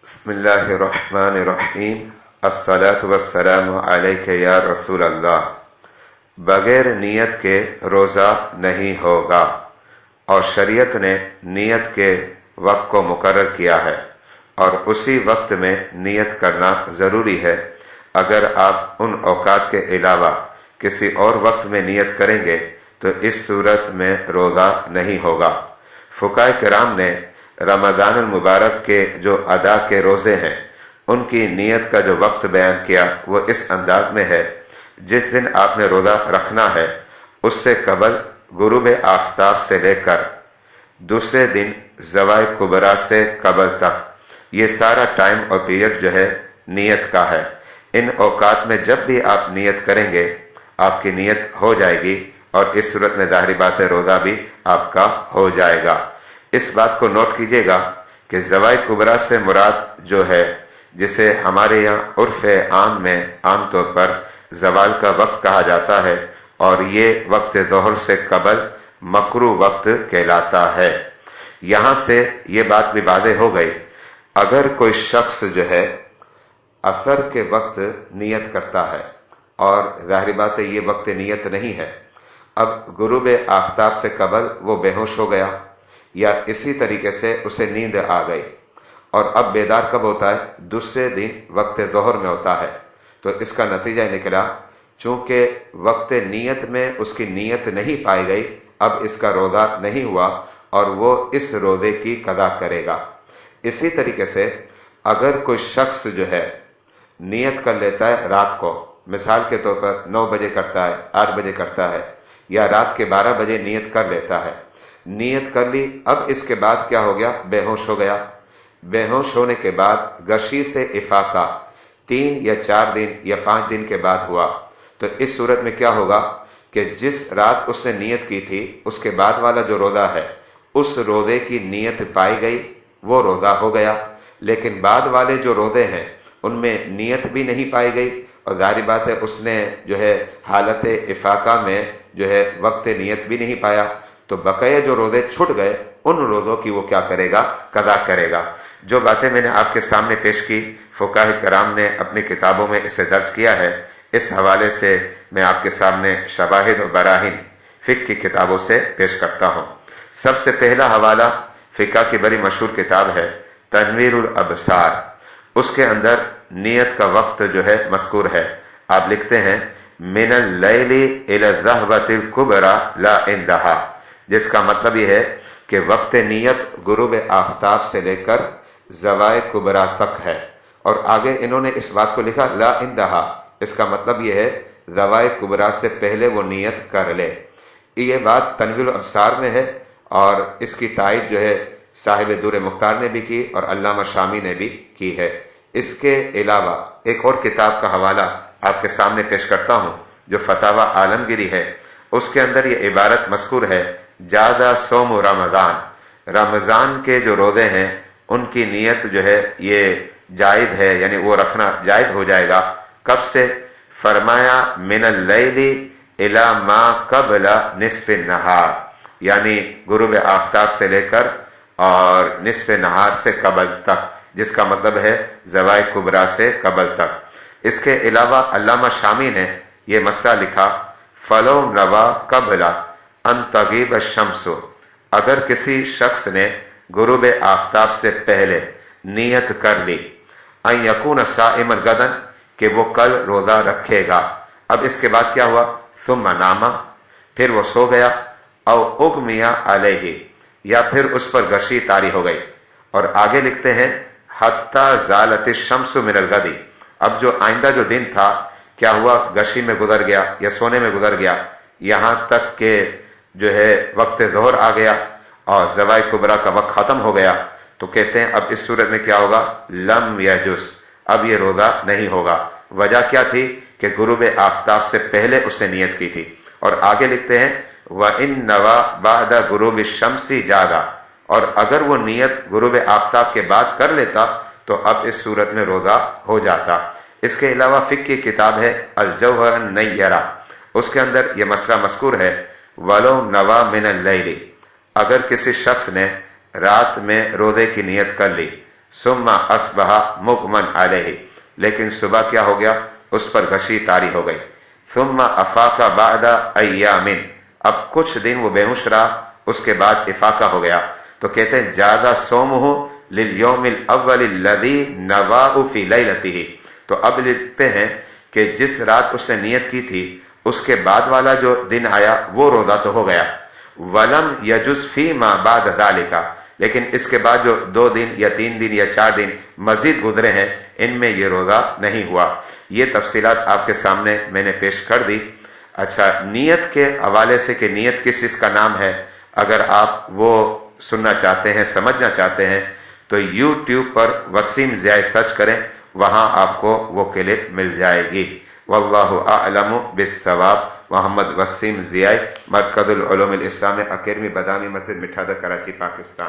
بسم اللہ الرحمن الرحیم الصلاۃ والسلام علیک یا رسول اللہ۔ بغیر نیت کے روزہ نہیں ہوگا، اور شریعت نے نیت کے وقت کو مقرر کیا ہے اور اسی وقت میں نیت کرنا ضروری ہے۔ اگر آپ ان اوقات کے علاوہ کسی اور وقت میں نیت کریں گے تو اس صورت میں روزہ نہیں ہوگا۔ فقہاء کرام نے رمضان المبارک کے جو ادا کے روزے ہیں ان کی نیت کا جو وقت بیان کیا وہ اس انداز میں ہے: جس دن آپ نے روزہ رکھنا ہے اس سے قبل غروب آفتاب سے لے کر دوسرے دن زوال کبریٰ سے قبل تک، یہ سارا ٹائم اور پیریڈ جو ہے نیت کا ہے۔ ان اوقات میں جب بھی آپ نیت کریں گے آپ کی نیت ہو جائے گی، اور اس صورت میں ظاہری بات ہے روزہ بھی آپ کا ہو جائے گا۔ اس بات کو نوٹ کیجئے گا کہ زوال کبریٰ سے مراد جو ہے، جسے ہمارے یہاں عرف عام میں عام طور پر زوال کا وقت کہا جاتا ہے، اور یہ وقت ظہر سے قبل مکروہ وقت کہلاتا ہے۔ یہاں سے یہ بات بھی واضح ہو گئی، اگر کوئی شخص جو ہے عصر کے وقت نیت کرتا ہے اور ظاہری بات ہے یہ وقت نیت نہیں ہے، اب غروب آفتاب سے قبل وہ بے ہوش ہو گیا یا اسی طریقے سے اسے نیند آ گئی، اور اب بیدار کب ہوتا ہے؟ دوسرے دن وقت ظہر میں ہوتا ہے، تو اس کا نتیجہ نکلا چونکہ وقت نیت میں اس کی نیت نہیں پائی گئی، اب اس کا روزہ نہیں ہوا اور وہ اس روزے کی قضا کرے گا۔ اسی طریقے سے اگر کوئی شخص جو ہے نیت کر لیتا ہے رات کو، مثال کے طور پر 9 بجے کرتا ہے، 8 بجے کرتا ہے، یا رات کے 12 بجے نیت کر لیتا ہے، نیت کر لی، اب اس کے بعد کیا ہو گیا؟ بے ہوش ہو گیا۔ بے ہوش ہونے کے بعد غشی سے افاقہ 3 یا 4 دن یا 5 دن کے بعد ہوا، تو اس صورت میں کیا ہوگا کہ جس رات اس نے نیت کی تھی اس کے بعد والا جو روزہ ہے اس روزے کی نیت پائی گئی، وہ روزہ ہو گیا۔ لیکن بعد والے جو روزے ہیں ان میں نیت بھی نہیں پائی گئی، اور ظاہری بات ہے اس نے جو ہے حالت افاقہ میں جو ہے وقت نیت بھی نہیں پایا، تو بقیہ جو روزے چھٹ گئے ان روزوں کی وہ کیا کرے گا؟ قضا کرے گا۔ جو باتیں میں نے آپ کے سامنے پیش کی فقہاء کرام نے اپنی کتابوں میں اسے درج کیا ہے، اس حوالے سے میں آپ کے سامنے شواہد و براہین فقہ کی کتابوں سے پیش کرتا ہوں۔ سب سے پہلا حوالہ فقہ کی بڑی مشہور کتاب ہے تنویر الابصار، اس کے اندر نیت کا وقت جو ہے مذکور ہے۔ آپ لکھتے ہیں من اللیل الی الظہوۃ الکبریٰ لا انتہا، جس کا مطلب یہ ہے کہ وقت نیت غروب آفتاب سے لے کر زوال کبریٰ تک ہے، اور آگے انہوں نے اس بات کو لکھا لا انتہا، اس کا مطلب یہ ہے زوال کبریٰ سے پہلے وہ نیت کر لے۔ یہ بات تنویر الابصار میں ہے، اور اس کی تائید جو ہے صاحب دور مختار نے بھی کی اور علامہ شامی نے بھی کی ہے۔ اس کے علاوہ ایک اور کتاب کا حوالہ آپ کے سامنے پیش کرتا ہوں جو فتاوی عالمگیری ہے، اس کے اندر یہ عبارت مذکور ہے جازا صوم رمضان، رمضان کے جو روزے ہیں ان کی نیت جو ہے یہ جائز ہے، یعنی وہ رکھنا جائز ہو جائے گا۔ کب سے؟ فرمایا من اللیل الی ما قبل نصف النہار، یعنی غروب آفتاب سے لے کر اور نصف نہار سے قبل تک، جس کا مطلب ہے زوال کبریٰ سے قبل تک۔ اس کے علاوہ علامہ شامی نے یہ مسئلہ لکھا فلو نوا قبل ان تغیب الشمس، اگر کسی شخص نے غروب آفتاب سے پہلے نیت کر لی ان یکون صائما غدا، کہ وہ کل روزہ رکھے گا، اب اس کے بعد کیا ہوا؟ ثم نام، پھر وہ سو گیا، او اغمی علیہ، یا پھر اس پر غشی طاری ہو گئی، اور آگے لکھتے ہیں حتی زالت الشمس من الغد، اب جو آئندہ جو دن تھا کیا ہوا؟ غشی میں گزر گیا یا سونے میں گزر گیا، یہاں تک کہ جو ہے وقت ظہر آ گیا اور زوال کبریٰ کا وقت ختم ہو گیا، تو کہتے ہیں اب اس صورت میں کیا ہوگا؟ لم یجوز، اب یہ روزہ نہیں ہوگا۔ وجہ کیا تھی؟ کہ غروب آفتاب سے پہلے اس نے نیت کی تھی، اور آگے لکھتے ہیں وَإِن نَوَى بَعْدَ غُرُوبِ الشَّمْسِ جَازَ، اور اگر وہ نیت غروب آفتاب کے بعد کر لیتا تو اب اس صورت میں روزہ ہو جاتا۔ اس کے علاوہ فقہ کی کتاب ہے الجوہر النیرہ، اس کے اندر یہ مسئلہ مذکور ہے وَلَوْ نَوَى مِنَ اللَّيْلِ، اگر کسی شخص نے رات میں روزے کی نیت کر لی ثم اصبح مغمن علیہ، لیکن صبح کیا ہو گیا؟ اس پر غشی طاری ہو گئی. ثم افاق بعد ایام، اب کچھ دن وہ بے ہوش رہا، اس کے بعد افاقہ ہو گیا. تو کہتے ہیں جاز صومہ للیوم الاول الذی نواہ فی لیلتہ. تو اب لکھتے ہیں کہ جس رات اس نے نیت کی تھی اس کے بعد والا جو دن آیا وہ روزہ تو ہو گیا. ولم یجز فیما بعد ذالک، لیکن اس کے بعد جو 2 دن یا 3 دن یا 4 دن مزید گزرے ہیں ان میں یہ روزہ نہیں ہوا. یہ تفصیلات آپ کے سامنے میں نے پیش کر دی. اچھا، نیت کے حوالے سے کہ نیت کس چیز کا نام ہے، اگر آپ وہ سننا چاہتے ہیں، سمجھنا چاہتے ہیں تو یوٹیوب پر وسیم ضیاء سرچ کریں، وہاں آپ کو وہ کلپ مل جائے گی. واللہ اعلم بالصواب. محمد وسیم ضیاء، مرکز العلوم الاسلام اکیڈمی، بادامی مسجد، مٹھادا، کراچی، پاکستان.